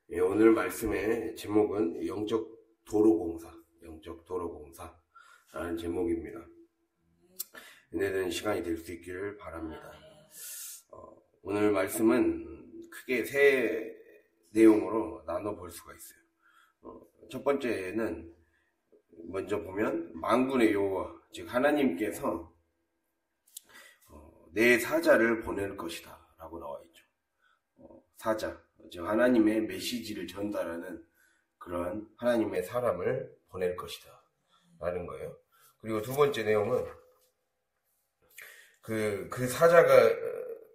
예, 오늘 말씀의 제목은 영적 도로공사라는 제목입니다. 은혜된 시간이 될 수 있기를 바랍니다. 오늘 말씀은 크게 세 내용으로 나눠볼 수가 있어요. 첫 번째는 먼저 보면 만군의 여호와, 즉 하나님께서 내 사자를 보낼 것이다 라고 나와 있죠. 사자, 즉 하나님의 메시지를 전달하는 그러한 하나님의 사람을 보낼 것이다 라는 거예요. 그리고 두 번째 내용은 그 사자가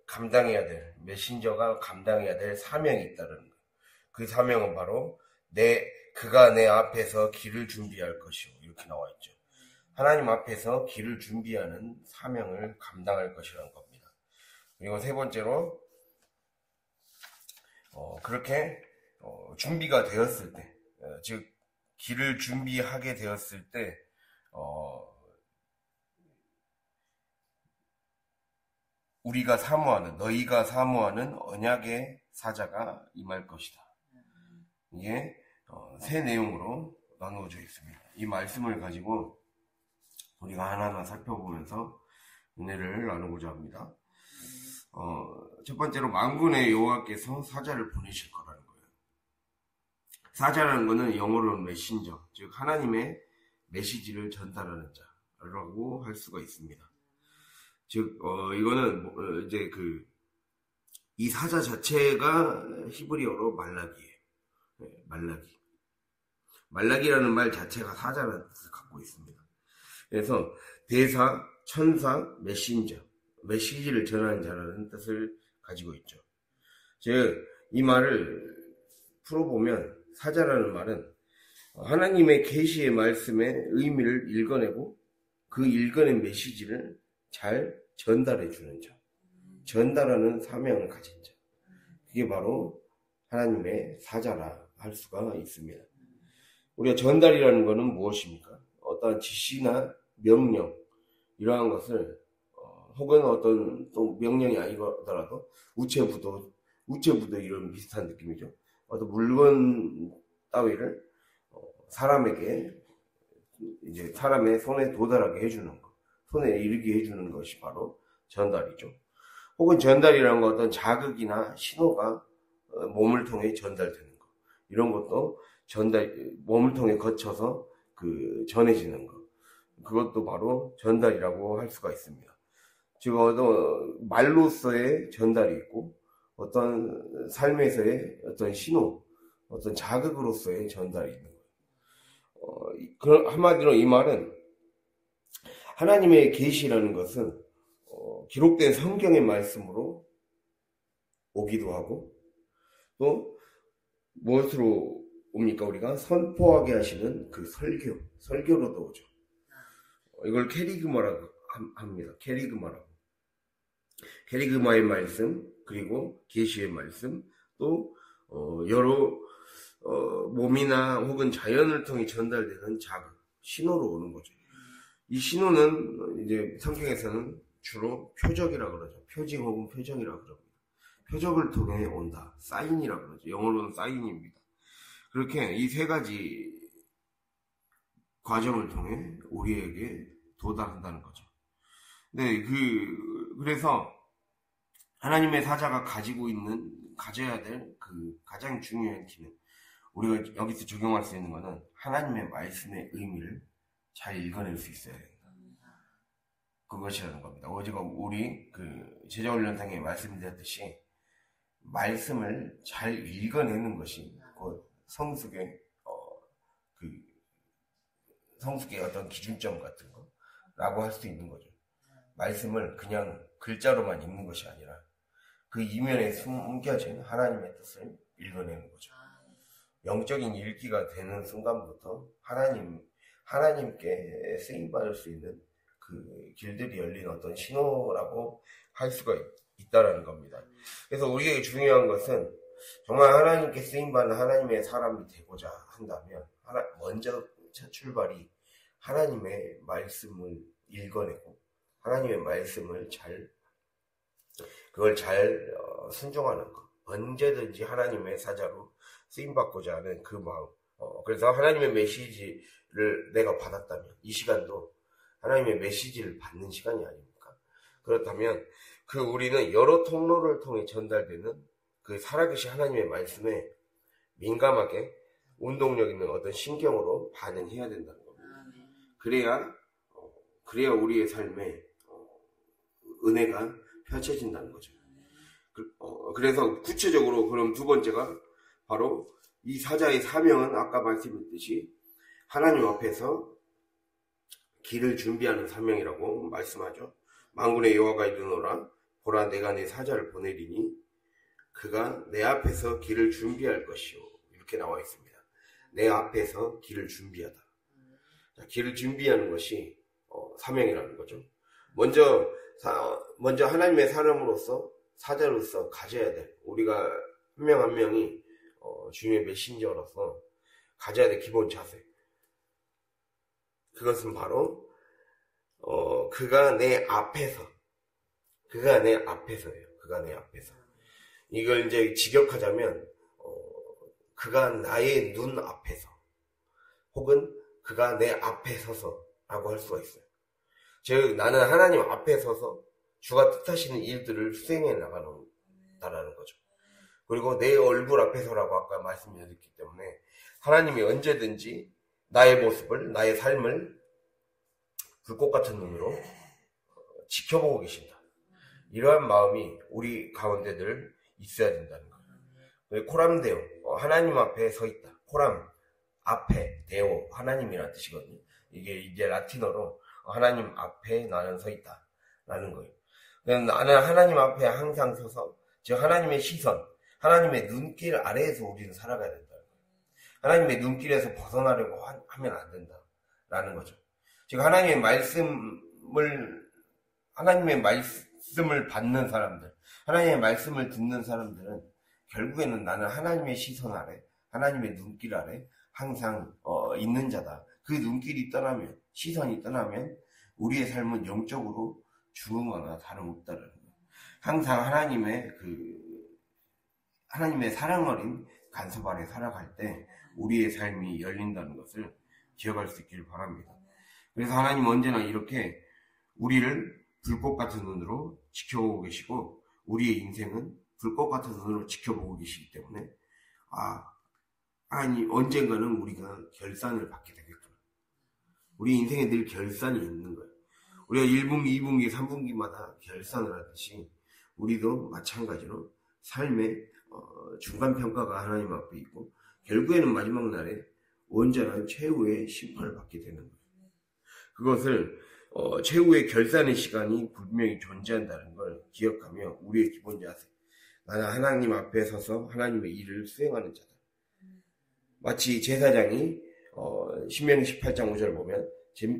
감당해야 될, 메신저가 감당해야 될 사명이 있다는 거예요. 그 사명은 바로 그가 내 앞에서 길을 준비할 것이요, 이렇게 나와 있죠. 하나님 앞에서 길을 준비하는 사명을 감당할 것이라는 겁니다. 그리고 세 번째로 그렇게 준비가 되었을 때, 즉 길을 준비하게 되었을 때 너희가 사모하는 언약의 사자가 임할 것이다. 이게 세 내용으로 나누어져 있습니다. 이 말씀을 가지고 우리가 하나하나 살펴보면서 은혜를 나누고자 합니다. 첫 번째로 만군의 여호와께서 사자를 보내실 거라는 거예요. 사자라는 것은 영어로는 메신저, 즉 하나님의 메시지를 전달하는 자라고 할 수가 있습니다. 즉 이거는 이제 이 사자 자체가 히브리어로 말라기예요. 말라기라는 말 자체가 사자라는 뜻을 갖고 있습니다. 그래서 대사, 천사, 메시지를 전하는 자라는 뜻을 가지고 있죠. 즉 이 말을 풀어보면 사자라는 말은 하나님의 계시의 말씀의 의미를 읽어내고 그 읽어낸 메시지를 잘 전달해 주는 자, 전달하는 사명을 가진 자, 그게 바로 하나님의 사자라 할 수가 있습니다. 우리가 전달이라는 것은 무엇입니까? 어떠한 지시나 명령, 이러한 것을 혹은 어떤 또 명령이 아니더라도 우체부도 이런 비슷한 느낌이죠. 어떤 물건 따위를 사람에게 이제 사람의 손에 도달하게 해주는 것, 손에 이르게 해주는 것이 바로 전달이죠. 혹은 전달이라는 것, 어떤 자극이나 신호가 몸을 통해 전달되는 것, 이런 것도 몸을 통해 거쳐서 전해지는 것, 그것도 바로 전달이라고 할 수가 있습니다. 즉 어떤 말로서의 전달이 있고 어떤 삶에서의 어떤 신호, 어떤 자극으로서의 전달이 있는 거예요. 한마디로 이 말은 하나님의 계시라는 것은 기록된 성경의 말씀으로 오기도 하고 또 무엇으로 옵니까? 우리가 선포하게 하시는 그 설교로도 오죠. 이걸 케리그마라고 합니다. 케리그마의 말씀, 그리고 계시의 말씀, 또 여러 몸이나 혹은 자연을 통해 전달되는 자극, 신호로 오는 거죠. 이 신호는 이제 성경에서는 주로 표적이라고 그러죠. 표징 혹은 표정이라고 그럽니다. 표적을 통해 온다. 사인이라고 그러죠. 영어로는 사인입니다. 그렇게 이 세 가지 과정을 통해 우리에게 도달한다는 거죠. 네, 그래서 하나님의 사자가 가져야 될 가장 중요한 기능, 우리가 여기서 적용할 수 있는 것은 하나님의 말씀의 의미를 잘 읽어낼 수 있어야 된다. 그것이라는 겁니다. 어제가 우리 제자훈련상에 말씀드렸듯이 말씀을 잘 읽어내는 것이 성숙의 어떤 기준점 같은 거라고 할 수 있는 거죠. 말씀을 그냥 글자로만 읽는 것이 아니라 그 이면에 숨겨진 하나님의 뜻을 읽어내는 거죠. 영적인 읽기가 되는 순간부터 하나님께 쓰임받을 수 있는 그 길들이 열린 어떤 신호라고 할 수가 있다라는 겁니다. 그래서 우리에게 중요한 것은 정말 하나님께 쓰임받는 하나님의 사람이 되고자 한다면 먼저 첫 출발이 하나님의 말씀을 읽어내고 하나님의 말씀을 그걸 잘 순종하는 것, 언제든지 하나님의 사자로 쓰임받고자 하는 그 마음. 그래서 하나님의 메시지를 내가 받았다면 이 시간도 하나님의 메시지를 받는 시간이 아닙니까? 그렇다면 우리는 여러 통로를 통해 전달되는 그 살아계신 하나님의 말씀에 민감하게 운동력 있는 어떤 신경으로 반응해야 된다는 겁니다. 그래야 우리의 삶에 은혜가 펼쳐진다는 거죠. 그래서 구체적으로 그럼 두 번째가 바로 이 사자의 사명은 아까 말씀드렸듯이 하나님 앞에서 길을 준비하는 사명이라고 말씀하죠. 만군의 여호와가 이르노라 보라 내가 내 사자를 보내리니 그가 내 앞에서 길을 준비할 것이요. 이렇게 나와 있습니다. 내 앞에서 길을 준비하다. 자, 길을 준비하는 것이 사명이라는 거죠. 먼저 하나님의 사람으로서 사자로서 가져야 될 우리가 한 명 한 명이 주님의 메신저로서 가져야 될 기본 자세. 그것은 바로 그가 내 앞에서예요. 그가 내 앞에서. 이걸 이제 직역하자면 그가 나의 눈 앞에서 혹은 그가 내 앞에 서서라고 할 수가 있어요. 즉 나는 하나님 앞에 서서 주가 뜻하시는 일들을 수행해 나가는다라는 거죠. 그리고 내 얼굴 앞에서라고 아까 말씀드렸기 때문에 하나님이 언제든지 나의 모습을, 나의 삶을 불꽃 같은 눈으로 지켜보고 계신다. 이러한 마음이 우리 가운데 늘 있어야 된다는 거예요. 코람데오, 하나님 앞에 서 있다. 코람, 앞에, 데오, 하나님이라는 뜻이거든요. 이게 이제 라틴어로 하나님 앞에 나는 서 있다. 라는 거예요. 나는 하나님 앞에 항상 서서, 즉 하나님의 시선, 하나님의 눈길 아래에서 우리는 살아가야 된다는 거예요. 하나님의 눈길에서 벗어나려고 하면 안 된다라는 거죠. 즉 하나님의 말씀을 받는 사람들, 하나님의 말씀을 듣는 사람들은 결국에는 나는 하나님의 시선 아래, 하나님의 눈길 아래 항상 있는 자다. 그 눈길이 떠나면, 시선이 떠나면 우리의 삶은 영적으로 죽은 거나 다름없다라는 거예요. 항상 하나님의 사랑 어린 간섭 아래 살아갈 때 우리의 삶이 열린다는 것을 기억할 수 있기를 바랍니다. 그래서 하나님은 언제나 이렇게 우리를 불꽃 같은 눈으로 지켜보고 계시고 우리의 인생은 불꽃 같은 눈으로 지켜보고 계시기 때문에 언젠가는 우리가 결산을 받게 되겠구나. 우리 인생에 늘 결산이 있는 거예요. 우리가 1분기, 2분기, 3분기마다 결산을 하듯이 우리도 마찬가지로 삶의 중간평가가 하나님 앞에 있고 결국에는 마지막 날에 온전한 최후의 심판을 받게 되는 거예요. 그것을 최후의 결산의 시간이 분명히 존재한다는 걸 기억하며 우리의 기본 자세, 나는 하나님 앞에 서서 하나님의 일을 수행하는 자다. 마치 제사장이 신명기 18장 5절을 보면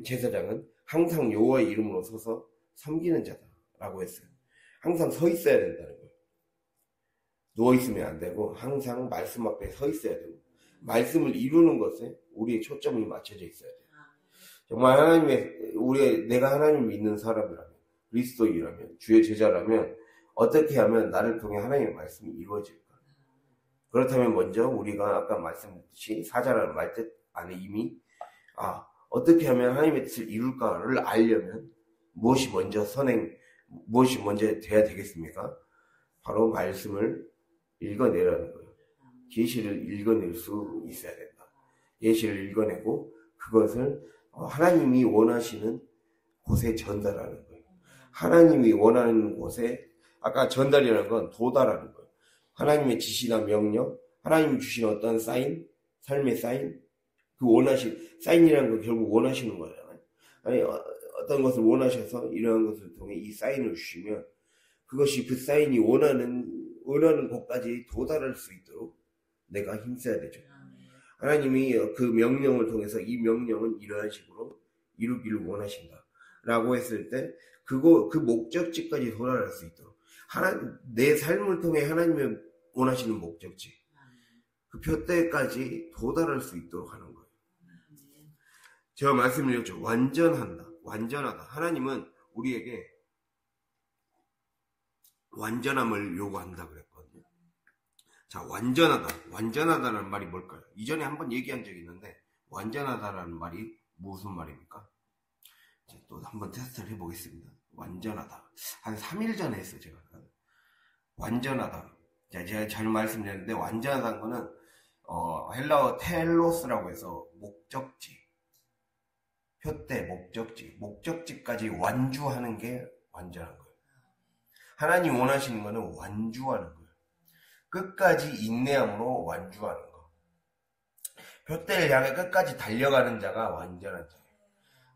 제사장은 항상 여호와의 이름으로 서서 섬기는 자다라고 했어요. 항상 서 있어야 된다는 거예요. 누워있으면 안 되고 항상 말씀 앞에 서 있어야 되고 말씀을 이루는 것에 우리의 초점이 맞춰져 있어야 돼요. 정말 내가 하나님 믿는 사람이라면, 그리스도인이라면, 주의 제자라면 어떻게 하면 나를 통해 하나님의 말씀이 이루어질까? 그렇다면 먼저 우리가 아까 말씀드렸듯이 사자라는 말뜻 안에 이미 어떻게 하면 하나님의 뜻을 이룰까를 알려면 무엇이 먼저 돼야 되겠습니까? 바로 말씀을 읽어내라는 거예요. 계시를 읽어낼 수 있어야 된다. 계시를 읽어내고 그것을 하나님이 원하시는 곳에 전달하는 거예요. 하나님이 원하는 곳에 아까 전달이라는 건 도달하는 거예요. 하나님의 지시나 명령, 하나님이 주신 어떤 사인, 삶의 사인, 사인이라는 건 결국 원하시는 거잖아요. 어떤 것을 원하셔서 이러한 것을 통해 이 사인을 주시면 그것이 그 사인이 원하는 곳까지 도달할 수 있도록 내가 힘써야 되죠. 하나님이 그 명령을 통해서 이 명령은 이러한 식으로 이루기를 원하신다 라고 했을 때 그 목적지까지 도달할 수 있도록 내 삶을 통해 하나님의 원하시는 목적지 그 표대까지 도달할 수 있도록 하는 거예요. 제가 말씀드렸죠. 완전하다. 하나님은 우리에게 완전함을 요구한다 그랬거든요. 자, 완전하다. 완전하다는 말이 뭘까요? 이전에 한번 얘기한 적이 있는데, 완전하다라는 말이 무슨 말입니까? 자, 또 한번 테스트를 해보겠습니다. 완전하다. 한 3일 전에 했어요, 제가. 완전하다. 자, 제가 잘 말씀드렸는데, 완전하다는 거는, 헬라어 텔로스라고 해서 목적지, 표대, 목적지까지 완주하는 게 완전한 거예요. 하나님 원하시는 거는 완주하는 거예요. 끝까지 인내함으로 완주하는 거. 표대를 향해 끝까지 달려가는 자가 완전한 자예요.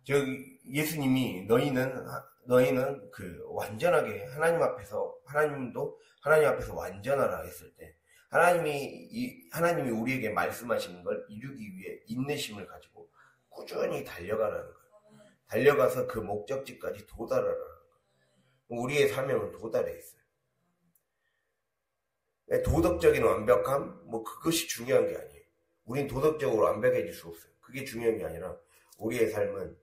저기 예수님이 너희는 그 완전하게 하나님도 하나님 앞에서 완전하라 했을 때 하나님이 우리에게 말씀하시는 걸 이루기 위해 인내심을 가지고 꾸준히 달려가라는 거예요. 달려가서 그 목적지까지 도달하라는 거예요. 우리의 사명은 도달해 있어요. 도덕적인 완벽함, 그것이 중요한 게 아니에요. 우린 도덕적으로 완벽해질 수 없어요. 그게 중요한 게 아니라 우리의 삶은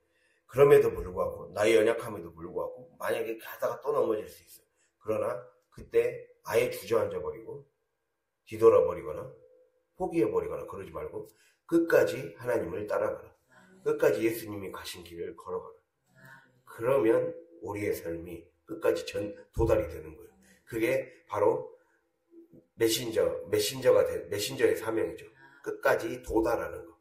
그럼에도 불구하고, 나의 연약함에도 불구하고 만약에 가다가 또 넘어질 수 있어요. 그러나 그때 아예 주저앉아버리고 뒤돌아버리거나 포기해버리거나 그러지 말고 끝까지 하나님을 따라가라. 끝까지 예수님이 가신 길을 걸어가라. 그러면 우리의 삶이 끝까지 도달이 되는 거예요. 그게 바로 메신저의 사명이죠. 끝까지 도달하는 거.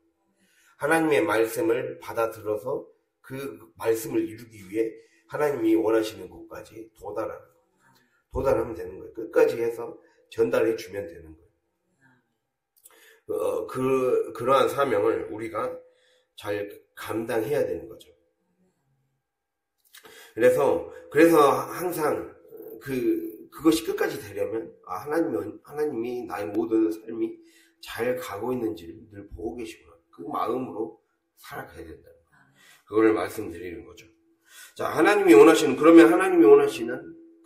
하나님의 말씀을 받아들여서 그 말씀을 이루기 위해 하나님이 원하시는 곳까지 도달하는 거. 도달하면 되는 거예요. 끝까지 해서 전달해 주면 되는 거예요. 그러한 사명을 우리가 잘 감당해야 되는 거죠. 그래서 항상 그것이 끝까지 되려면 하나님이 나의 모든 삶이 잘 가고 있는지를 늘 보고 계시구나. 그 마음으로 살아가야 된다는 거예요. 그걸 말씀드리는 거죠. 자, 하나님이 원하시는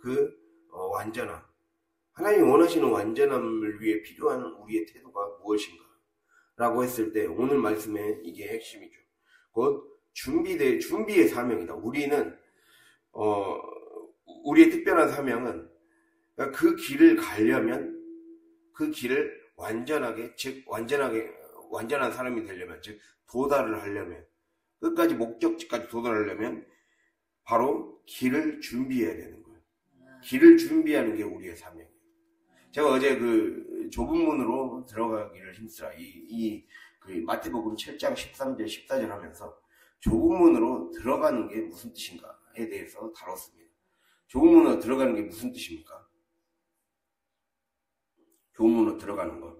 그 완전함. 하나님이 원하시는 완전함을 위해 필요한 우리의 태도가 무엇인가? 라고 했을 때 오늘 말씀에 이게 핵심이죠. 곧 준비의 사명이다. 우리의 특별한 사명은 그 길을 가려면 그 길을 완전한 사람이 되려면, 즉 도달을 하려면, 끝까지 목적지까지 도달하려면 바로 길을 준비해야 되는 거예요. 길을 준비하는 게 우리의 사명이에요. 제가 어제 그 좁은 문으로 들어가기를 힘쓰라. 그 마태복음 7장 13절 14절 하면서 좁은 문으로 들어가는 게 무슨 뜻인가에 대해서 다뤘습니다. 좁은 문으로 들어가는 게 무슨 뜻입니까? 좁은 문으로 들어가는 거.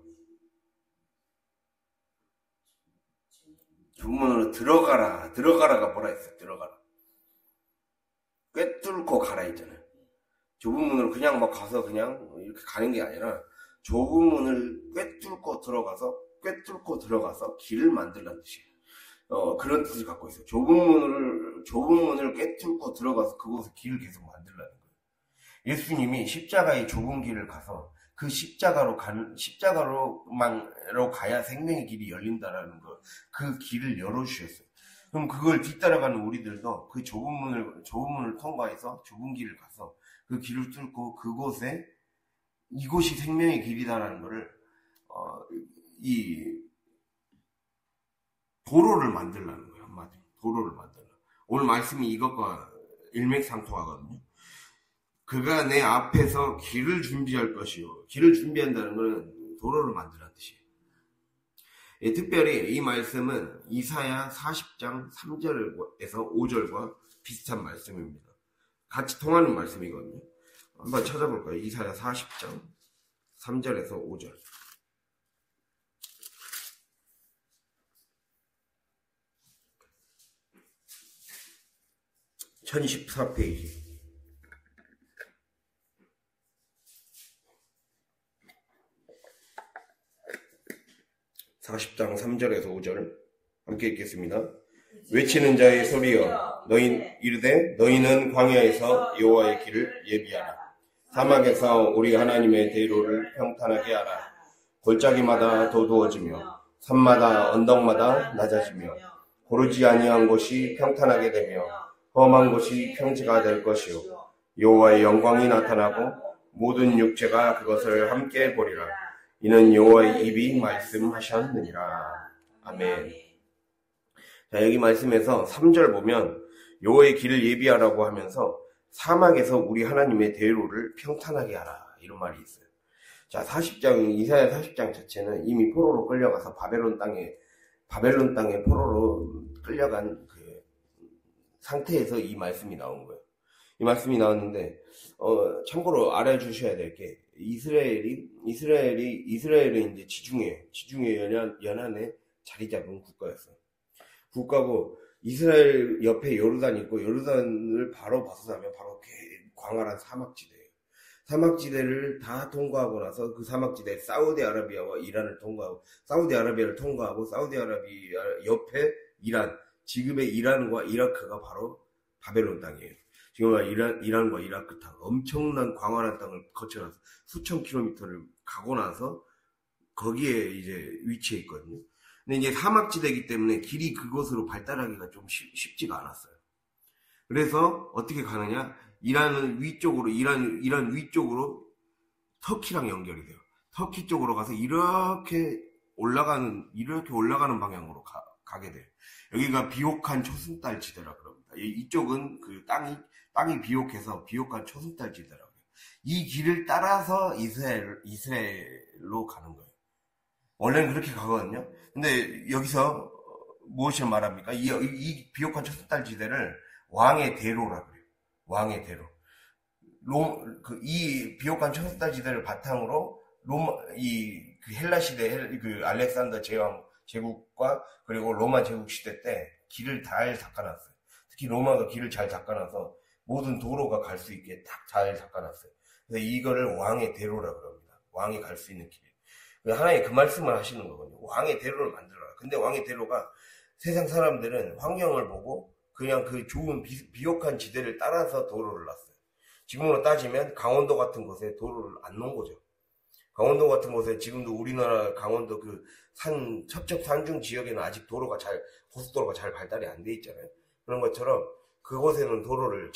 좁은 문으로 들어가라가 뭐라 했어요? 들어가라. 꿰뚫고 가라 했잖아요. 좁은 문으로 그냥 막 가서 그냥 이렇게 가는 게 아니라 좁은 문을 꿰뚫고 들어가서 길을 만들라는 뜻이에요. 그런 뜻을 갖고 있어요. 좁은 문을 꿰뚫고 들어가서 그곳에 길을 계속 만들라는 거예요. 예수님이 십자가의 좁은 길을 가서 그 십자가로 가야 생명의 길이 열린다라는 거, 그 길을 열어주셨어요. 그럼 그걸 뒤따라가는 우리들도 그 좁은 문을 통과해서 좁은 길을 가서 그 길을 뚫고 이곳이 생명의 길이다라는 거를, 이 도로를 만들라는 거예요. 한마디로. 도로를 만들라. 오늘 말씀이 이것과 일맥상통하거든요. 그가 내 앞에서 길을 준비할 것이요. 길을 준비한다는 것은 도로를 만들라는 뜻이에요. 특별히 이 말씀은 이사야 40장 3절에서 5절과 비슷한 말씀입니다. 같이 통하는 말씀이거든요. 한번 찾아볼까요? 이사야 40장 3절에서 5절. 1014페이지. 40장 3절에서 5절 함께 읽겠습니다. 외치는 자의 소리여 너희는 광야에서 여호와의 길을 예비하라. 사막에서 우리 하나님의 대로를 평탄하게 하라. 골짜기마다 도두어지며 산마다 언덕마다 낮아지며 고르지 아니한 곳이 평탄하게 되며 험한 곳이 평지가 될 것이요 여호와의 영광이 나타나고 모든 육체가 그것을 함께 보리라. 이는 여호와의 입이 말씀하셨느니라. 아멘. 자, 여기 말씀에서 3절 보면 여호와의 길을 예비하라고 하면서 사막에서 우리 하나님의 대로를 평탄하게 하라, 이런 말이 있어요. 자, 40장, 이사야 40장 자체는 이미 포로로 끌려가서 바벨론 땅에 포로로 끌려간 그 상태에서 이 말씀이 나온 거예요. 이 말씀이 나왔는데, 참고로 알아주셔야 될 게, 이스라엘은 이제 지중해 연안에 자리 잡은 국가였어요. 국가고, 이스라엘 옆에 요르단이 있고, 요르단을 바로 벗어나면 바로 광활한 사막지대예요. 사막지대를 다 통과하고 나서 그 사막지대 사우디아라비아와 이란을 통과하고, 사우디아라비아를 통과하고, 사우디아라비아 옆에 이란, 지금의 이란과 이라크가 바로 바벨론 땅이에요. 지금 이란과 이라크 땅, 엄청난 광활한 땅을 거쳐서 수천 킬로미터를 가고 나서 거기에 이제 위치해 있거든요. 근데 이제 사막지대이기 때문에 길이 그곳으로 발달하기가 좀 쉽지가 않았어요. 그래서 어떻게 가느냐? 이란 위쪽으로 터키랑 연결이 돼요. 터키 쪽으로 가서 이렇게 올라가는 방향으로 가게 돼요. 여기가 비옥한 초승달 지대라 그럽니다. 이쪽은 그 땅이 비옥해서 비옥한 초승달 지대라고 해요. 이 길을 따라서 이스라엘로 가는 거예요. 원래는 그렇게 가거든요. 근데 여기서 무엇을 말합니까? 이 비옥한 초승달 지대를 왕의 대로라 그래요. 왕의 대로. 이 비옥한 초승달 지대를 바탕으로 그 헬라 시대, 그 알렉산더 제국과 그리고 로마 제국 시대 때 길을 잘 닦아놨어요. 특히 로마가 길을 잘 닦아놔서 모든 도로가 갈 수 있게 딱 잘 닦아놨어요. 그래서 이거를 왕의 대로라 그럽니다. 왕이 갈 수 있는 길. 하나님 그 말씀을 하시는 거거든요. 왕의 대로를 만들어라. 근데 왕의 대로가 세상 사람들은 환경을 보고 그냥 그 좋은 비옥한 지대를 따라서 도로를 놨어요. 지금으로 따지면 강원도 같은 곳에 도로를 안 놓은 거죠. 강원도 같은 곳에 지금도 우리나라 강원도 그 첩첩 산중 지역에는 아직 고속도로가 잘 발달이 안 돼 있잖아요. 그런 것처럼 그곳에는 도로를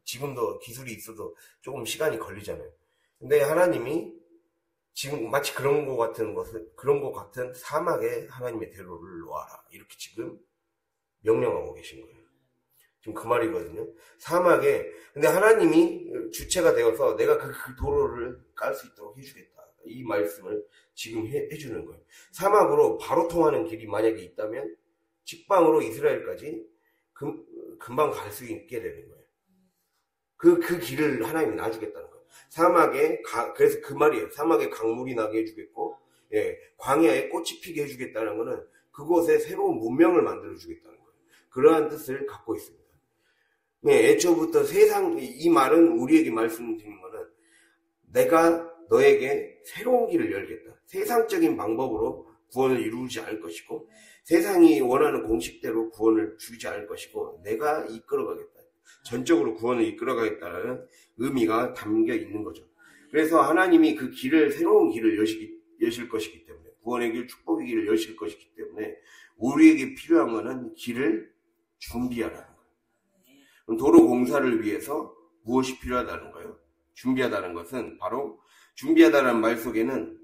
지금도 기술이 있어도 조금 시간이 걸리잖아요. 근데 하나님이 지금 마치 그런 것 같은 사막에 하나님의 대로를 놓아라, 이렇게 지금 명령하고 계신 거예요. 지금 그 말이거든요. 사막에, 근데 하나님이 주체가 되어서 내가 그 도로를 깔 수 있도록 해주겠다, 이 말씀을 지금 해주는 거예요. 사막으로 바로 통하는 길이 만약에 있다면 직방으로 이스라엘까지 금방 갈 수 있게 되는 거예요. 그 길을 하나님이 놔주겠다는 거예요. 그래서 그 말이에요. 사막에 강물이 나게 해주겠고, 광야에 꽃이 피게 해주겠다는 거는 그곳에 새로운 문명을 만들어주겠다는 거예요. 그러한 뜻을 갖고 있습니다. 애초부터 이 말은 우리에게 말씀드리는 거는 내가 너에게 새로운 길을 열겠다. 세상적인 방법으로 구원을 이루지 않을 것이고, 세상이 원하는 공식대로 구원을 주지 않을 것이고, 내가 이끌어가겠다. 전적으로 구원을 이끌어가겠다는 의미가 담겨 있는 거죠. 그래서 하나님이 그 새로운 길을 여실 것이기 때문에, 구원의 길, 축복의 길을 여실 것이기 때문에 우리에게 필요한 것은 길을 준비하라는 거예요. 그럼 도로 공사를 위해서 무엇이 필요하다는 거예요? 준비하다는 것은 바로, 준비하다라는 말 속에는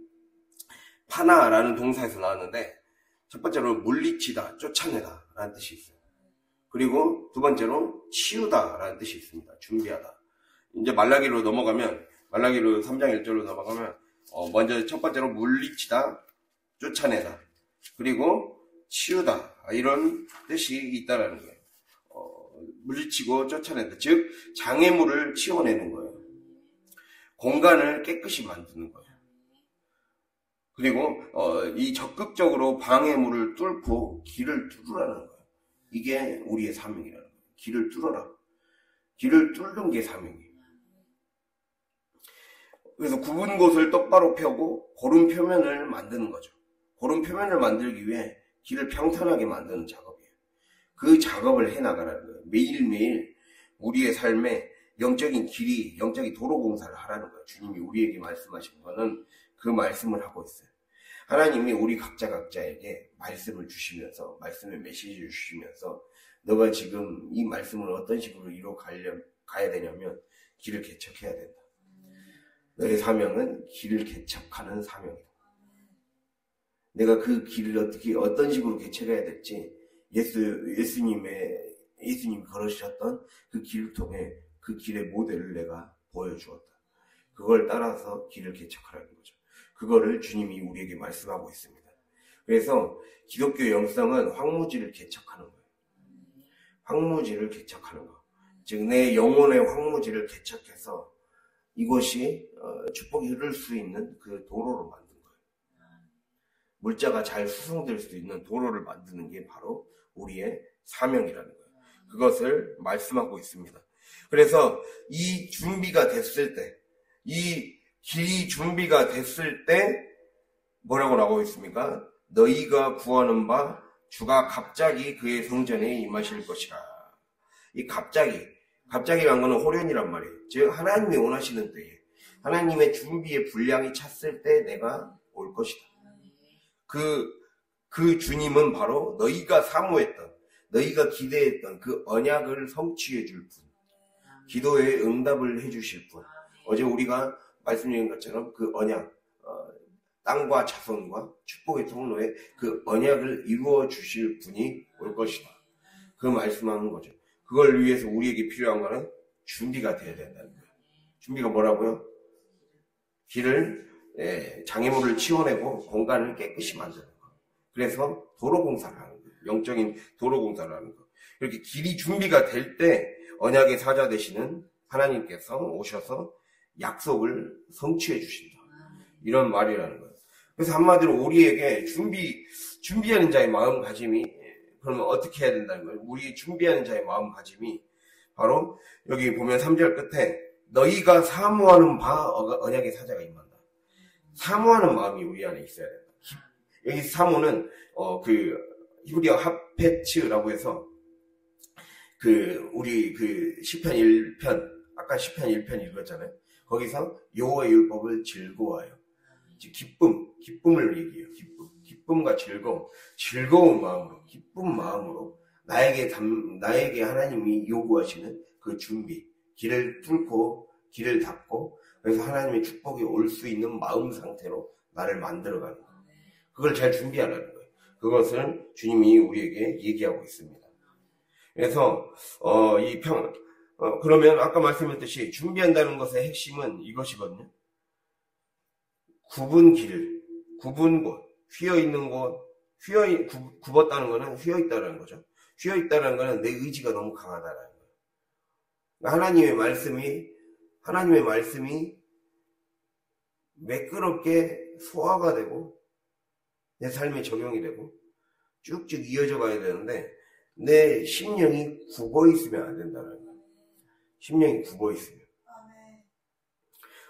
파나라는 동사에서 나왔는데, 첫 번째로 물리치다, 쫓아내다 라는 뜻이 있어요. 그리고 두 번째로 치우다 라는 뜻이 있습니다. 준비하다. 이제 말라기로 3장 1절로 넘어가면 먼저 첫 번째로 물리치다, 쫓아내다, 그리고 치우다, 이런 뜻이 있다라는 거예요. 물리치고 쫓아낸다, 즉 장애물을 치워내는 거예요. 공간을 깨끗이 만드는 거예요. 그리고 이 적극적으로 방해물을 뚫고 길을 뚫으라는 거예요. 이게 우리의 사명이라는 거예요. 길을 뚫어라. 길을 뚫는 게 사명이에요. 그래서 굽은 곳을 똑바로 펴고 고른 표면을 만드는 거죠. 고른 표면을 만들기 위해 길을 평탄하게 만드는 작업이에요. 그 작업을 해나가라는 거예요. 매일매일 우리의 삶에 영적인 도로 공사를 하라는 거예요. 주님이 우리에게 말씀하신 거는 그 말씀을 하고 있어요. 하나님이 우리 각자에게 말씀을 주시면서, 말씀의 메시지를 주시면서, 너가 지금 이 말씀을 어떤 식으로 가야 되냐면 길을 개척해야 된다. 너의 사명은 길을 개척하는 사명이다. 내가 그 길을 어떤 식으로 개척해야 될지 예수님이 걸으셨던 그 길을 통해 그 길의 모델을 내가 보여주었다. 그걸 따라서 길을 개척하라는 거죠. 그거를 주님이 우리에게 말씀하고 있습니다. 그래서 기독교 영성은 황무지를 개척하는 거예요. 황무지를 개척하는 거. 즉 내 영혼의 황무지를 개척해서 이곳이 축복이 흐를 수 있는 그 도로로 만든 거예요. 물자가 잘 수송될 수 있는 도로를 만드는 게 바로 우리의 사명이라는 거예요. 그것을 말씀하고 있습니다. 그래서 이 준비가 됐을 때, 이 길이 준비가 됐을 때 뭐라고 나오고 있습니까? 너희가 구하는 바 주가 갑자기 그의 성전에 임하실 것이라. 이 갑자기란 거는 호련이란 말이에요. 즉 하나님이 원하시는 때에, 하나님의 준비의 분량이 찼을 때 내가 올 것이다. 그 주님은 바로 너희가 사모했던, 너희가 기대했던 그 언약을 성취해 줄 분, 기도에 응답을 해 주실 분. 어제 우리가 말씀드린 것처럼 그 언약, 땅과 자손과 축복의 통로에 그 언약을 이루어 주실 분이 올 것이다. 그 말씀하는 거죠. 그걸 위해서 우리에게 필요한 거는 준비가 돼야 된다는 거예요. 준비가 뭐라고요? 길을, 장애물을 치워내고 공간을 깨끗이 만드는 거. 그래서 도로공사를 하는 거예요. 영적인 도로공사를 하는 거. 이렇게 길이 준비가 될 때 언약의 사자 되시는 하나님께서 오셔서 약속을 성취해 주신다. 이런 말이라는 거예요. 그래서 한마디로 우리에게 준비하는 자의 마음가짐이, 그러면 어떻게 해야 된다는 거예요? 우리 준비하는 자의 마음가짐이 바로 여기 보면 3절 끝에 너희가 사모하는 바 언약의 사자가 임한다. 사모하는 마음이 우리 안에 있어야 된다. 여기 사모는 그 히브리어 하페츠라고 해서 우리 시편 1편, 아까 시편 1편 읽었잖아요. 거기서 여호와의 율법을 즐거워해요. 기쁨을 얘기해요. 기쁨과 즐거운 마음으로, 기쁜 마음으로 나에게 하나님이 요구하시는 그 준비, 길을 뚫고 길을 닫고, 그래서 하나님의 축복이 올 수 있는 마음 상태로 나를 만들어가는 거예요. 그걸 잘 준비하라는 거예요. 그것을 주님이 우리에게 얘기하고 있습니다. 그래서 그러면 아까 말씀했듯이 준비한다는 것의 핵심은 이것이거든요. 굽은 곳, 휘어있는 곳, 굽었다는 거는 휘어있다는 거죠. 휘어있다는 거는 내 의지가 너무 강하다는 거예요. 하나님의 말씀이 매끄럽게 소화가 되고 내 삶에 적용이 되고 쭉쭉 이어져 가야 되는데 내 심령이 굽어 있으면 안 된다는 거예요. 심령이 굽어 있으면.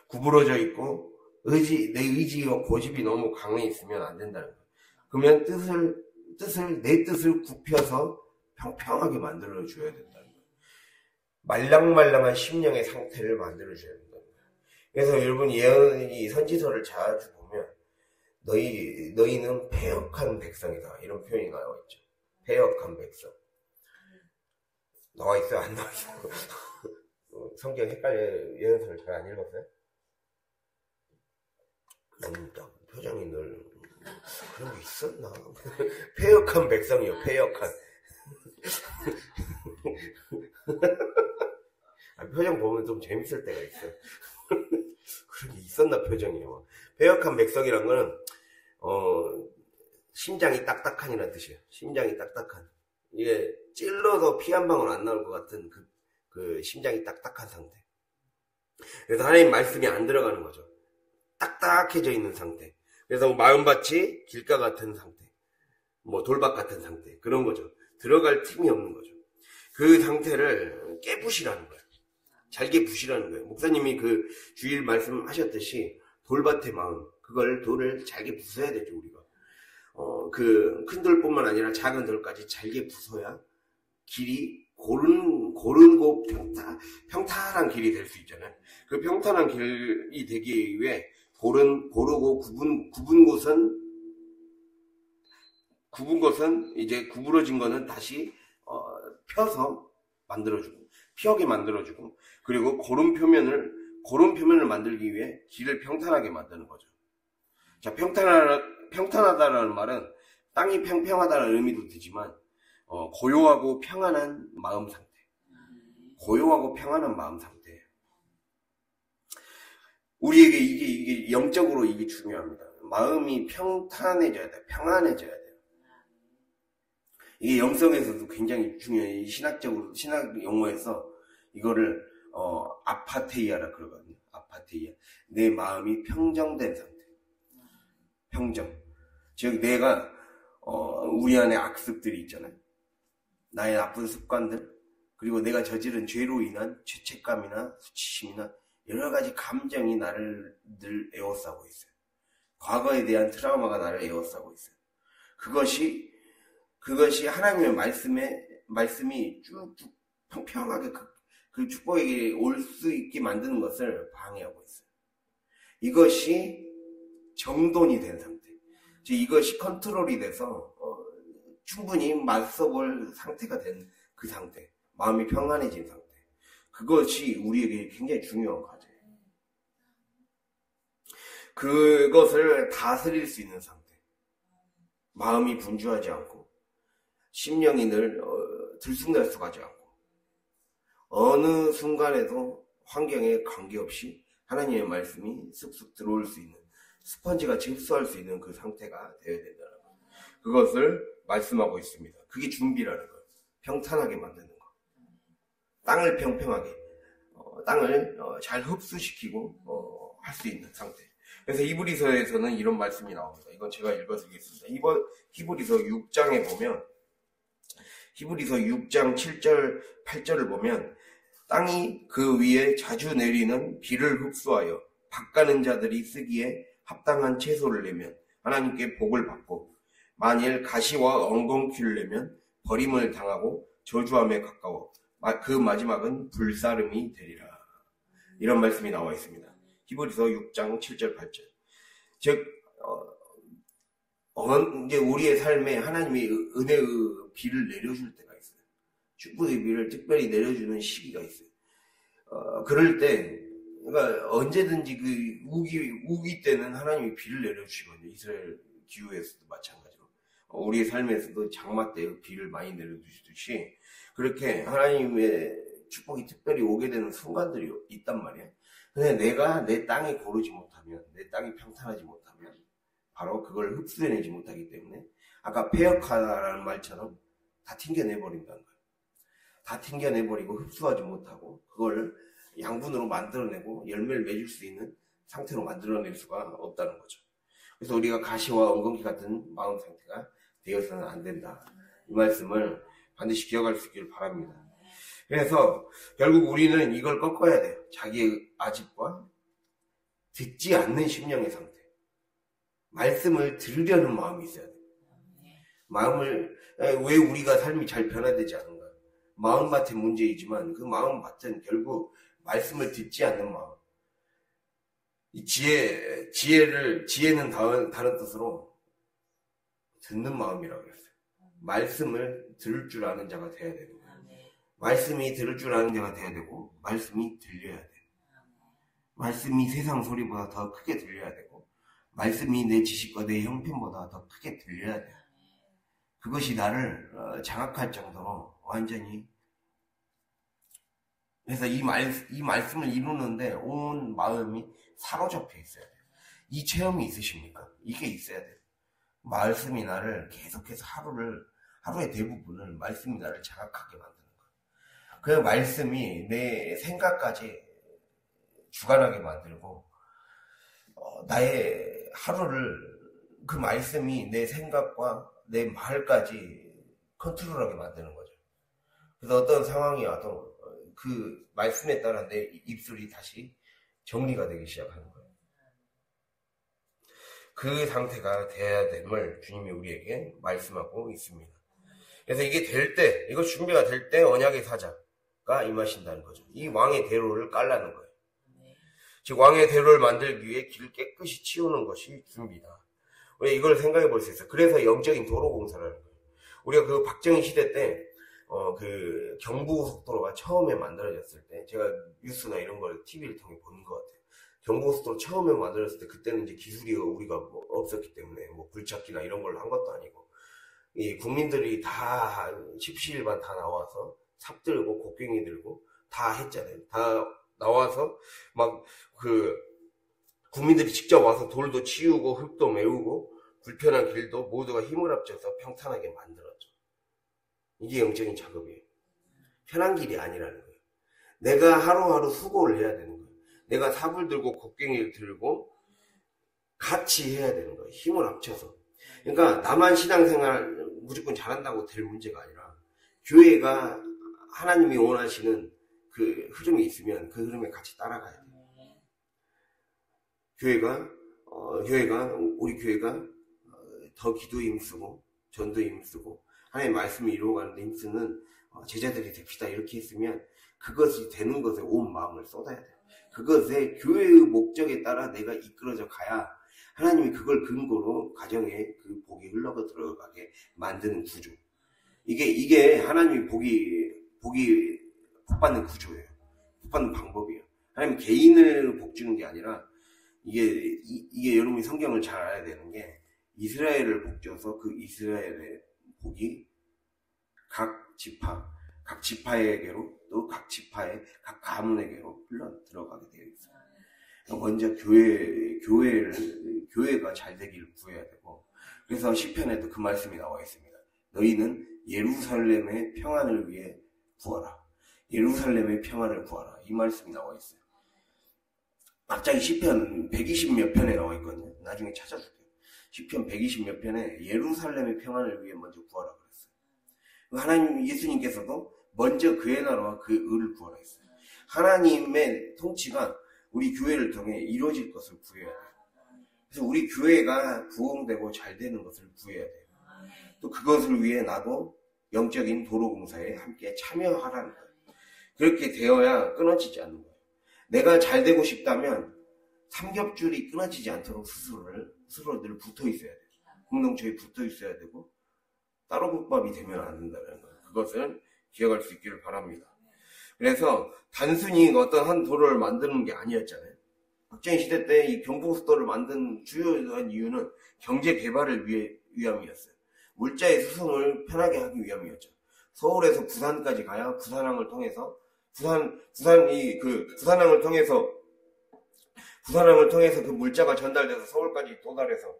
구부러져 있고 내 의지와 고집이 너무 강해 있으면 안 된다는 거예요. 그러면 내 뜻을 굽혀서 평평하게 만들어 줘야 된다는 거예요. 말랑말랑한 심령의 상태를 만들어 줘야 된다는 거예요. 그래서 여러분 예언이 선지서를 자주 보면 너희는 패역한 백성이다, 이런 표현이 나와 있죠. 패역한 백성. 나와 있어요? 안 나와 있어요? 성경 헷갈려요. 예언서를 잘 안 읽었어요? 딱 표정이 늘 그런 게 있었나? 패역한 백성이요. 패역한. 표정 보면 좀 재밌을 때가 있어요. 그런 게 있었나 표정이요. 패역한 백성이란 거는 심장이 딱딱한이라는 뜻이에요. 심장이 딱딱한. 이게 찔러도 피 한 방울 안 나올 것 같은 그 심장이 딱딱한 상태. 그래서 하나님 말씀이 안 들어가는 거죠. 딱딱해져 있는 상태. 그래서 마음밭이 길가 같은 상태, 돌밭 같은 상태, 그런 거죠. 들어갈 틈이 없는 거죠. 그 상태를 깨부시라는 거예요. 잘게 부시라는 거예요. 목사님이 그 주일 말씀하셨듯이 돌밭의 마음, 돌을 잘게 부숴야 되죠, 우리가. 큰 돌뿐만 아니라 작은 돌까지 잘게 부숴야 길이 고른고 평탄한 길이 될 수 있잖아요. 그 평탄한 길이 되기 위해 고르고 굽은 곳은 이제 구부러진 거는 다시 펴서 만들어주고, 피하게 만들어주고, 그리고 고른 표면을 만들기 위해 길을 평탄하게 만드는 거죠. 자, 평탄하다라는 말은 땅이 평평하다는 의미도 되지만, 고요하고 평안한 마음 상태. 고요하고 평안한 마음 상태예요. 우리에게 이게 영적으로 이게 중요합니다. 마음이 평탄해져야 돼요. 평안해져야 돼요. 이게 영성에서도 굉장히 중요해요. 신학 용어에서 이거를, 아파테이아라 그러거든요. 아파테이아. 내 마음이 평정된 상태. 평정. 즉, 내가, 우리 안에 악습들이 있잖아요. 나의 나쁜 습관들, 그리고 내가 저지른 죄로 인한 죄책감이나 수치심이나 여러 가지 감정이 나를 늘 에워싸고 있어요. 과거에 대한 트라우마가 나를 에워싸고 있어요. 그것이 하나님의 말씀이 쭉쭉 평평하게 그 축복에게 올 수 있게 만드는 것을 방해하고 있어요. 이것이 정돈이 된 상태. 즉, 이것이 컨트롤이 돼서, 충분히 맞서볼 상태가 된 그 상태. 마음이 평안해진 상태. 그것이 우리에게 굉장히 중요한 과제예요. 그것을 다스릴 수 있는 상태. 마음이 분주하지 않고, 심령이 늘 들쑥날쑥하지 않고, 어느 순간에도 환경에 관계없이 하나님의 말씀이 쑥쑥 들어올 수 있는, 스펀지가 흡수할 수 있는 그 상태가 되어야 된다는 거예요. 그것을 말씀하고 있습니다. 그게 준비라는 거예요. 평탄하게 만드는 거. 땅을 평평하게, 땅을 잘 흡수시키고 할 수 있는 상태. 그래서 히브리서에서는 이런 말씀이 나옵니다. 이건 제가 읽어드리겠습니다. 이번 히브리서 6장에 보면, 히브리서 6장 7절, 8절을 보면, 땅이 그 위에 자주 내리는 비를 흡수하여 밭가는 자들이 쓰기에 합당한 채소를 내면 하나님께 복을 받고, 만일 가시와 엉겅퀴를 내면 버림을 당하고 저주함에 가까워 그 마지막은 불사름이 되리라. 이런 말씀이 나와 있습니다. 히브리서 6장 7절 8절. 즉, 이제 우리의 삶에 하나님이 은혜의 비를 내려줄 때가 있어요. 축복의 비를 특별히 내려주는 시기가 있어요. 그럴 때, 그러니까 언제든지 그 우기 때는 하나님이 비를 내려주시거든요. 이스라엘 기후에서도 마찬가지로. 우리의 삶에서도 장마 때 비를 많이 내려주시듯이 그렇게 하나님의 축복이 특별히 오게 되는 순간들이 있단 말이에요. 근데 내가 내 땅에 고르지 못하면, 내 땅이 평탄하지 못하면 바로 그걸 흡수해내지 못하기 때문에 아까 폐역하다라는 말처럼 다 튕겨내버린다는 거예요. 다 튕겨내버리고 흡수하지 못하고 그걸 양분으로 만들어내고 열매를 맺을 수 있는 상태로 만들어낼 수가 없다는 거죠. 그래서 우리가 가시와 엉겅퀴 같은 마음 상태가 되어서는 안 된다. 이 말씀을 반드시 기억할 수 있기를 바랍니다. 그래서 결국 우리는 이걸 꺾어야 돼요. 자기의 아집과 듣지 않는 심령의 상태. 말씀을 들으려는 마음이 있어야 돼요. 왜 우리가 삶이 잘 변화되지 않은가? 마음밭의 문제이지만 그 마음밭은 결국 말씀을 듣지 않는 마음. 이 지혜는 다른 뜻으로 듣는 마음이라고 그랬어요. 말씀을 들을 줄 아는 자가 되어야 되는 거예요. 말씀이 들을 줄 아는 자가 되어야 되고, 말씀이 들려야 돼요. 말씀이 세상 소리보다 더 크게 들려야 되고, 말씀이 내 지식과 내 형편보다 더 크게 들려야 돼요. 그것이 나를 장악할 정도로 완전히. 그래서 이 말씀을 이루는데 온 마음이 사로잡혀 있어야 돼요. 이 체험이 있으십니까? 이게 있어야 돼요. 말씀이 나를 계속해서 하루의 대부분을 말씀이 나를 장악하게 만드는 거예요. 그 말씀이 내 생각까지 주관하게 만들고, 나의 하루를 그 말씀이 내 생각과 내 말까지 컨트롤하게 만드는 거죠. 그래서 어떤 상황이 와도 그 말씀에 따라 내 입술이 다시 정리가 되기 시작하는 거예요. 그 상태가 돼야 됨을 주님이 우리에게 말씀하고 있습니다. 그래서 이게 될 때, 이거 준비가 될 때 언약의 사자가 임하신다는 거죠. 이 왕의 대로를 깔라는 거예요. 즉 왕의 대로를 만들기 위해 길을 깨끗이 치우는 것이 준비다. 우리 이걸 생각해 볼 수 있어요. 그래서 영적인 도로 공사를 하는 거예요. 우리가 그 박정희 시대 때 그 경부고속도로가 처음에 만들어졌을 때 제가 뉴스나 이런 걸 TV를 통해 본 것 같아요. 경부고속도로 처음에 만들었을 때 그때는 이제 기술이 우리가 뭐 없었기 때문에 뭐 굴착기나 이런 걸 한 것도 아니고 이 국민들이 다 십시일반 다 나와서 삽 들고 곡괭이 들고 다 했잖아요. 다 나와서 막 그 국민들이 직접 와서 돌도 치우고 흙도 메우고 불편한 길도 모두가 힘을 합쳐서 평탄하게 만들었죠. 이게 영적인 작업이에요. 편한 길이 아니라는 거예요. 내가 하루하루 수고를 해야 되는 거예요. 내가 삽을 들고 곡괭이를 들고 같이 해야 되는 거예요. 힘을 합쳐서. 그러니까 나만 신앙생활 무조건 잘한다고 될 문제가 아니라 교회가 하나님이 원하시는 그 흐름이 있으면 그 흐름에 같이 따라가야 돼요. 우리 교회가 더 기도에 힘쓰고 전도에 힘쓰고 하나님의 말씀을 이루어가는 데 힘쓰는 제자들이 됩시다 이렇게 했으면 그것이 되는 것에 온 마음을 쏟아야 돼요. 그것에 교회의 목적에 따라 내가 이끌어져 가야 하나님이 그걸 근거로 가정에 그 복이 흘러 들어가게 만드는 구조. 이게 하나님이 복이 복받는 구조예요. 복받는 방법이에요. 하나님 개인을 복 주는 게 아니라 이게 여러분이 성경을 잘 알아야 되는 게 이스라엘을 복 줘서 그 이스라엘의 복이 각 지파에게로 또 각 지파의 각 가문에게로 흘러 들어가게 되어 있어요. 먼저 교회가 잘 되기를 구해야 되고, 그래서 시편에도 그 말씀이 나와 있습니다. 너희는 예루살렘의 평안을 위해 구하라. 예루살렘의 평안을 구하라. 이 말씀이 나와 있어요. 갑자기 시편 120몇 편에 나와 있거든요. 나중에 찾아줄게요. 시편 120몇 편에 예루살렘의 평안을 위해 먼저 구하라 그랬어요. 하나님 예수님께서도 먼저 그의 나라와 그 의를 구하라 했어요. 하나님의 통치가 우리 교회를 통해 이루어질 것을 구해야 돼요. 그래서 우리 교회가 부흥되고 잘 되는 것을 구해야 돼요. 또 그것을 위해 나도 영적인 도로공사에 함께 참여하라는 거예요. 그렇게 되어야 끊어지지 않는 거예요. 내가 잘 되고 싶다면 삼겹줄이 끊어지지 않도록 스스로들 붙어 있어야 돼요. 공동체에 붙어 있어야 되고 따로 국밥이 되면 안 된다는 거예요. 그것을 기억할 수 있기를 바랍니다. 그래서 단순히 어떤 한 도로를 만드는 게 아니었잖아요. 박정희 시대 때 이 경부고속도로를 만든 주요한 이유는 경제 개발을 위함이었어요. 물자의 수송을 편하게 하기 위함이었죠. 서울에서 부산까지 가야 부산항을 통해서 부산항을 통해서 그 물자가 전달돼서 서울까지 도달해서,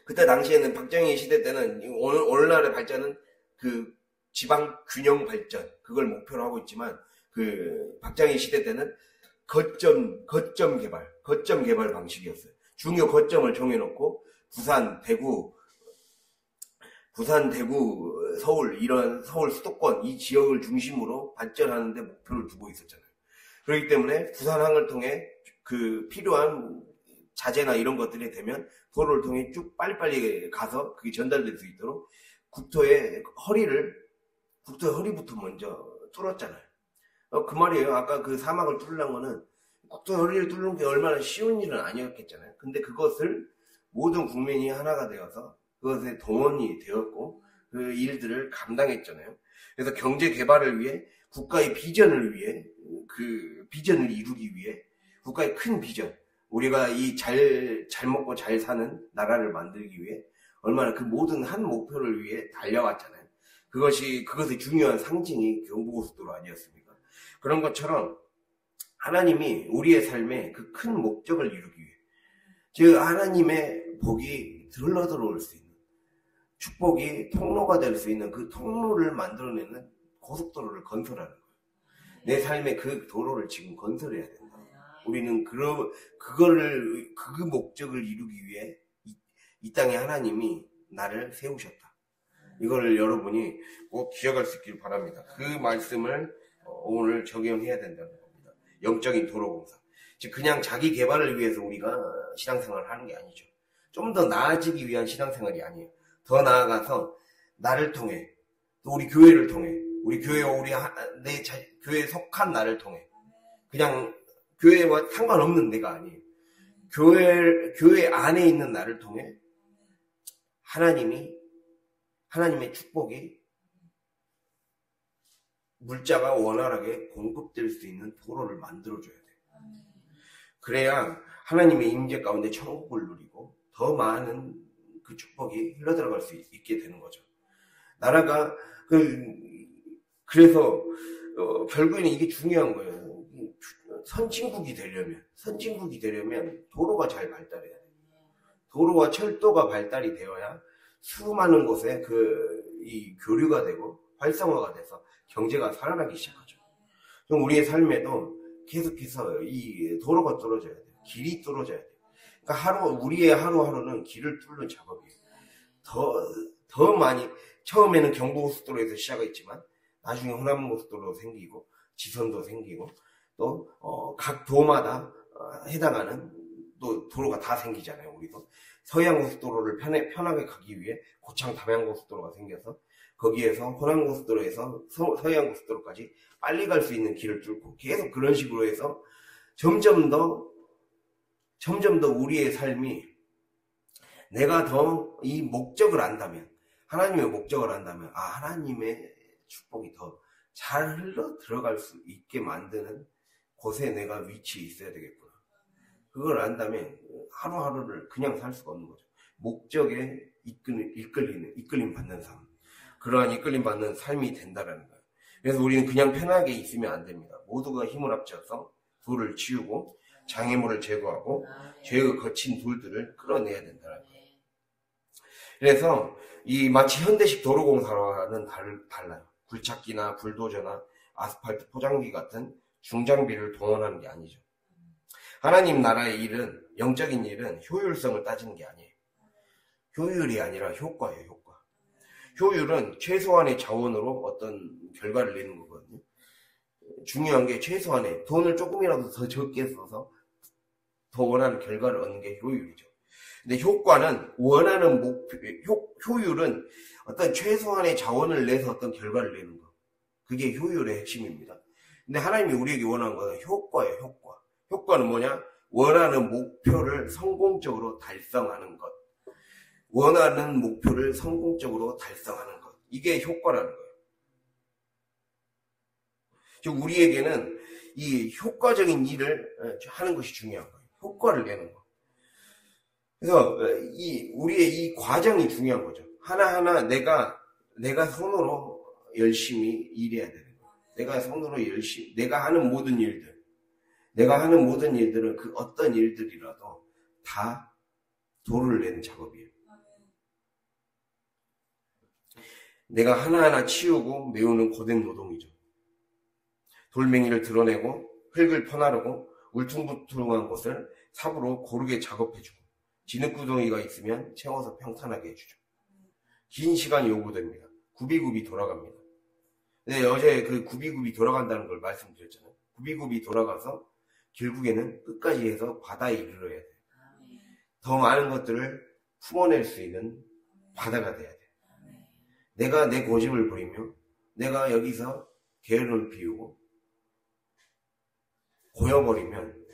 그때 당시에는 박정희 시대 때는 오늘날의 발전은 그 지방 균형 발전, 그걸 목표로 하고 있지만 그 박정희 시대 때는 거점 개발 방식이었어요. 중요 거점을 정해놓고 부산, 대구, 서울, 이런 서울 수도권 이 지역을 중심으로 발전하는 데 목표를 두고 있었잖아요. 그렇기 때문에 부산항을 통해 그 필요한 자재나 이런 것들이 되면 도로를 통해 쭉 빨리빨리 가서 그게 전달될 수 있도록 국토의 허리부터 먼저 뚫었잖아요. 그 말이에요. 아까 그 사막을 뚫으려는 거는 국토의 허리를 뚫는 게 얼마나 쉬운 일은 아니었겠잖아요. 근데 그것을 모든 국민이 하나가 되어서 그것에 동원이 되었고 그 일들을 감당했잖아요. 그래서 경제 개발을 위해, 국가의 비전을 위해, 그 비전을 이루기 위해, 국가의 큰 비전, 우리가 이 잘 먹고 잘 사는 나라를 만들기 위해 얼마나 그 모든 한 목표를 위해 달려왔잖아요. 그것의 중요한 상징이 경부고속도로 아니었습니까? 그런 것처럼 하나님이 우리의 삶에 그 큰 목적을 이루기 위해, 즉 하나님의 복이 흘러 들어올 수 있는, 축복이 통로가 될 수 있는 그 통로를 만들어내는 고속도로를 건설하는 거예요. 내 삶의 그 도로를 지금 건설해야 된다. 우리는 그 목적을 이루기 위해 이 땅에 하나님이 나를 세우셨다. 이걸 여러분이 꼭 기억할 수 있길 바랍니다. 그 말씀을 오늘 적용해야 된다는 겁니다. 영적인 도로공사. 즉 그냥 자기 개발을 위해서 우리가 신앙생활을 하는 게 아니죠. 좀 더 나아지기 위한 신앙생활이 아니에요. 더 나아가서 나를 통해, 또 우리 교회를 통해, 우리 내 교회에 속한 나를 통해, 그냥 교회와 상관없는 내가 아니에요. 교회 안에 있는 나를 통해 하나님의 축복이, 물자가 원활하게 공급될 수 있는 도로를 만들어줘야 돼요. 그래야 하나님의 임재 가운데 천국을 누리고 더 많은 그 축복이 흘러들어갈 수 있게 되는 거죠. 나라가 그래서 결국에는 이게 중요한 거예요. 선진국이 되려면 도로가 잘 발달해야 돼요. 도로와 철도가 발달이 되어야 수많은 곳에 이 교류가 되고 활성화가 돼서 경제가 살아나기 시작하죠. 그럼 우리의 삶에도 계속해서 이 도로가 뚫어져야 돼요. 길이 뚫어져야 돼요. 그러니까 우리의 하루하루는 길을 뚫는 작업이에요. 더 많이, 처음에는 경부고속도로에서 시작했지만, 나중에 호남고속도로 생기고, 지선도 생기고, 또, 각 도마다 해당하는 또 도로가 다 생기잖아요, 우리도. 서해안고속도로를 편하게 가기 위해 고창 담양고속도로가 생겨서, 거기에서 호남고속도로에서 서해안고속도로까지 빨리 갈 수 있는 길을 뚫고, 계속 그런 식으로 해서 점점 더 우리의 삶이 내가 더 이 목적을 안다면, 하나님의 목적을 안다면, 하나님의 축복이 더 잘 흘러 들어갈 수 있게 만드는 곳에 내가 위치해 있어야 되겠구나. 그걸 안다면 하루하루를 그냥 살 수가 없는 거죠. 목적에 이끌림 받는 삶. 그러한 이끌림 받는 삶이 된다라는 거예요. 그래서 우리는 그냥 편하게 있으면 안 됩니다. 모두가 힘을 합쳐서 돌을 치우고 장애물을 제거하고 죄의 거친 돌들을 끌어내야 된다는 거예요. 그래서 이 마치 현대식 도로공사와는 달라요. 굴착기나 불도저나 아스팔트 포장기 같은 중장비를 동원하는 게 아니죠. 하나님 나라의 일은, 영적인 일은 효율성을 따지는 게 아니에요. 효율이 아니라 효과예요, 효과. 효율은 최소한의 자원으로 어떤 결과를 내는 거거든요. 중요한 게 최소한의 돈을 조금이라도 더 적게 써서 더 원하는 결과를 얻는 게 효율이죠. 근데 효과는 원하는 목표, 효율은 어떤 최소한의 자원을 내서 어떤 결과를 내는 거. 그게 효율의 핵심입니다. 근데 하나님이 우리에게 원하는 것은 효과예요, 효과. 효과는 뭐냐? 원하는 목표를 성공적으로 달성하는 것. 원하는 목표를 성공적으로 달성하는 것. 이게 효과라는 거예요. 즉, 우리에게는 이 효과적인 일을 하는 것이 중요한 거예요. 효과를 내는 거. 그래서 우리의 이 과정이 중요한 거죠. 하나하나 내가 손으로 열심히 일해야 되는 거예요. 내가 손으로 열심히, 내가 하는 모든 일들은 그 어떤 일들이라도 다 도를 내는 작업이에요. 내가 하나하나 치우고 메우는 고된 노동이죠. 돌멩이를 드러내고 흙을 퍼나르고 울퉁불퉁한 곳을 삽으로 고르게 작업해주고 진흙구덩이가 있으면 채워서 평탄하게 해주죠. 긴 시간이 요구됩니다. 굽이굽이 돌아갑니다. 근데 어제 그 굽이굽이 돌아간다는 걸 말씀드렸잖아요. 굽이굽이 돌아가서 결국에는 끝까지 해서 바다에 이르러야 돼요. 더 많은 것들을 품어낼 수 있는 바다가 돼야 돼요. 내가 내 고집을 부리며 내가 여기서 게으름을 피우고 고여버리면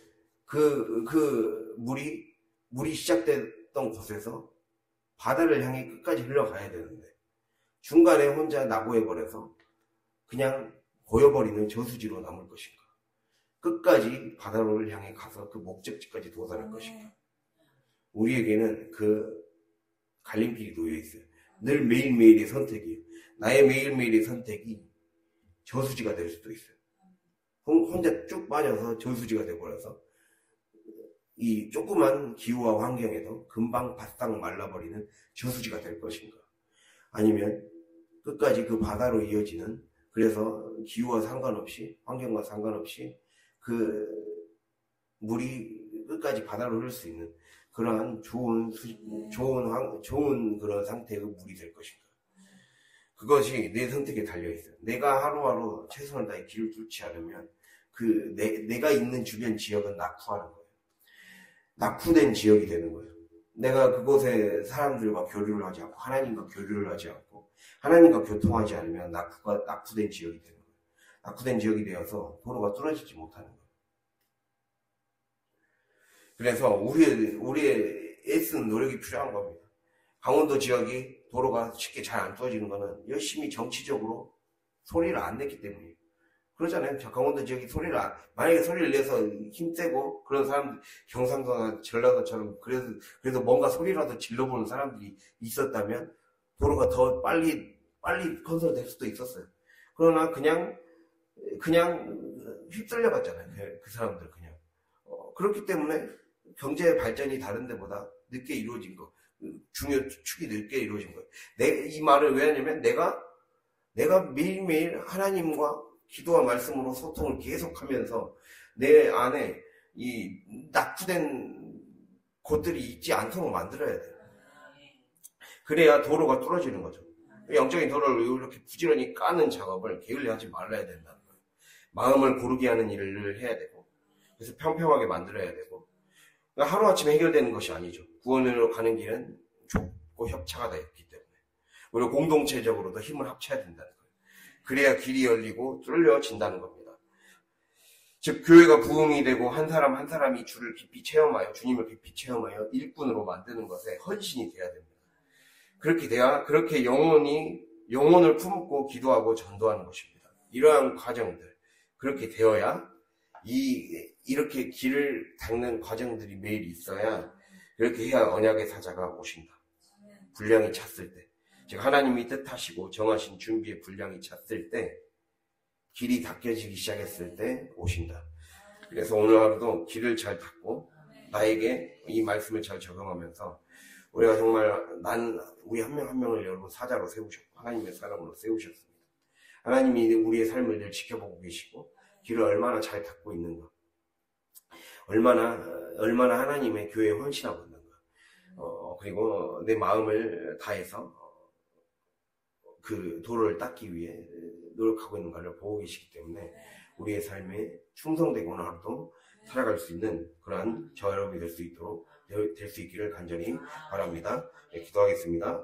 그 물이 시작됐던 곳에서 바다를 향해 끝까지 흘러가야 되는데 중간에 혼자 낙오해버려서 그냥 고여버리는 저수지로 남을 것인가? 끝까지 바다를 향해 가서 그 목적지까지 도달할 것인가? 우리에게는 그 갈림길이 놓여 있어요. 늘 매일매일의 선택이에요. 나의 매일매일의 선택이 저수지가 될 수도 있어요. 혼자 쭉 빠져서 저수지가 돼버려서 이 조그만 기후와 환경에도 금방 바싹 말라버리는 저수지가 될 것인가? 아니면 끝까지 그 바다로 이어지는, 그래서 기후와 상관없이, 환경과 상관없이 그 물이 끝까지 바다로 흐를 수 있는 그러한 좋은 그런 상태의 물이 될 것인가? 그것이 내 선택에 달려있어요. 내가 하루하루 최선을 다해 길을 뚫지 않으면 내가 있는 주변 지역은 낙후하는 거예요. 낙후된 지역이 되는 거예요. 내가 그곳에 사람들과 교류를 하지 않고 하나님과 교류를 하지 않고 하나님과 교통하지 않으면 낙후된 지역이 되는 거예요. 낙후된 지역이 되어서 도로가 뚫어지지 못하는 거예요. 그래서 우리의 애쓰는 노력이 필요한 겁니다. 강원도 지역이 도로가 쉽게 잘 안 뚫어지는 거는 열심히 정치적으로 소리를 안 냈기 때문이에요. 그러잖아요. 저 강원도 지역이 만약에 소리를 내서 힘세고 그런 사람들, 경상도나 전라도처럼 그래도 뭔가 소리라도 질러보는 사람들이 있었다면 도로가 더 빨리 건설될 수도 있었어요. 그러나 그냥 휩쓸려 갔잖아요. 그 사람들 그냥. 그렇기 때문에 경제 발전이 다른 데보다 늦게 이루어진 거, 중요 축이 늦게 이루어진 거예요. 이 말을 왜 하냐면 내가 매일매일 하나님과 기도와 말씀으로 소통을 계속하면서 내 안에 이 낙후된 곳들이 있지 않도록 만들어야 돼요. 그래야 도로가 뚫어지는 거죠. 영적인 도로를 이렇게 부지런히 까는 작업을 게을리하지 말아야 된다는 거예요. 마음을 고르게 하는 일을 해야 되고, 그래서 평평하게 만들어야 되고, 그러니까 하루아침에 해결되는 것이 아니죠. 구원으로 가는 길은 좁고 협차가 있기 때문에. 그리고 공동체적으로도 힘을 합쳐야 된다는 거예요. 그래야 길이 열리고 뚫려진다는 겁니다. 즉 교회가 부흥이 되고 한 사람 한 사람이 주를 깊이 체험하여, 주님을 깊이 체험하여 일꾼으로 만드는 것에 헌신이 돼야 됩니다. 그렇게 영혼을 품고 기도하고 전도하는 것입니다. 이러한 과정들, 그렇게 되어야 이렇게 길을 닦는 과정들이 매일 있어야, 그렇게 해야 언약의 사자가 오신다. 분량이 찼을 때, 즉 하나님이 뜻하시고 정하신 준비의 분량이 찼을 때, 길이 닦여지기 시작했을 때 오신다. 그래서 오늘 하루도 길을 잘 닦고 나에게 이 말씀을 잘 적용하면서 우리가 정말 우리 한 명 한 명을 여러분 사자로 세우셨고 하나님의 사람으로 세우셨습니다. 하나님이 우리의 삶을 늘 지켜보고 계시고 길을 얼마나 잘 닦고 있는가, 얼마나 하나님의 교회에 헌신하고 있는가, 그리고 내 마음을 다해서 그 도로를 닦기 위해 노력하고 있는가를 보고 계시기 때문에 우리의 삶에 충성되고 오늘 하루도 살아갈 수 있는 그러한 저 여러분이 될 수 있기를 간절히 바랍니다. 네, 기도하겠습니다.